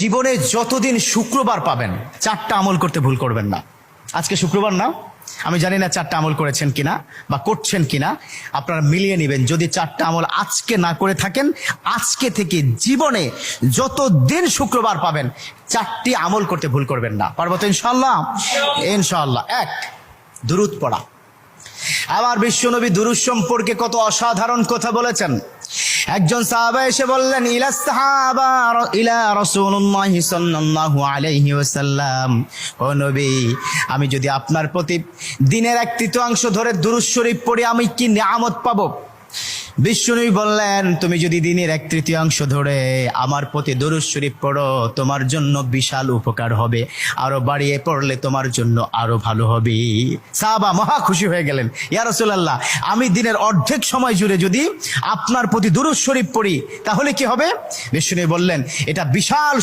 জীবনে যতদিন শুক্রবার পাবেন 4টা আমল করতে ভুল করবেন না। আজকে শুক্রবার না, আমি জানি না 4টা আমল করেছেন কিনা বা করছেন কিনা, আপনারা মিলিয়ে নেবেন। যদি 4টা আমল আজকে না করে থাকেন, আজকে থেকে জীবনে যতদিন শুক্রবার পাবেন 4টি আমল করতে ভুল করবেন না। পারবো তো ইনশাআল্লাহ? ইনশাআল্লাহ। 1, দুরূদ পড়া। আমার বিশ্বনবী দুরূদ সম্পর্কে কত অসাধারণ কথা বলেছেন। একজন সাহাবা এসে বললেন, ইলা রাসূলুল্লাহ সাল্লাল্লাহু আলাইহি ওয়াসাল্লাম, ও নবী, আমি যদি আপনার প্রতি দিনের 1/3 ধরে দুরূদ শরীফ পড়ি আমি কি নিয়ামত পাবো? বিশ্বনবী বললেন, তুমি যদি দিনের 1/3 ধরে আমার প্রতি দুরূদ শরীফ পড়ো তোমার জন্য বিশাল উপকার হবে, আরো বাড়িয়ে পড়লে তোমার জন্য আরো ভালো হবে। সাহাবা মহা খুশি হয়ে গেলেন, ইয়া রাসূলুল্লাহ, আমি দিনের অর্ধেক সময় জুড়ে যদি আপনার প্রতি দুরূদ শরীফ পড়ি তাহলে কি হবে? বিশ্বনবী বললেন, এটা বিশাল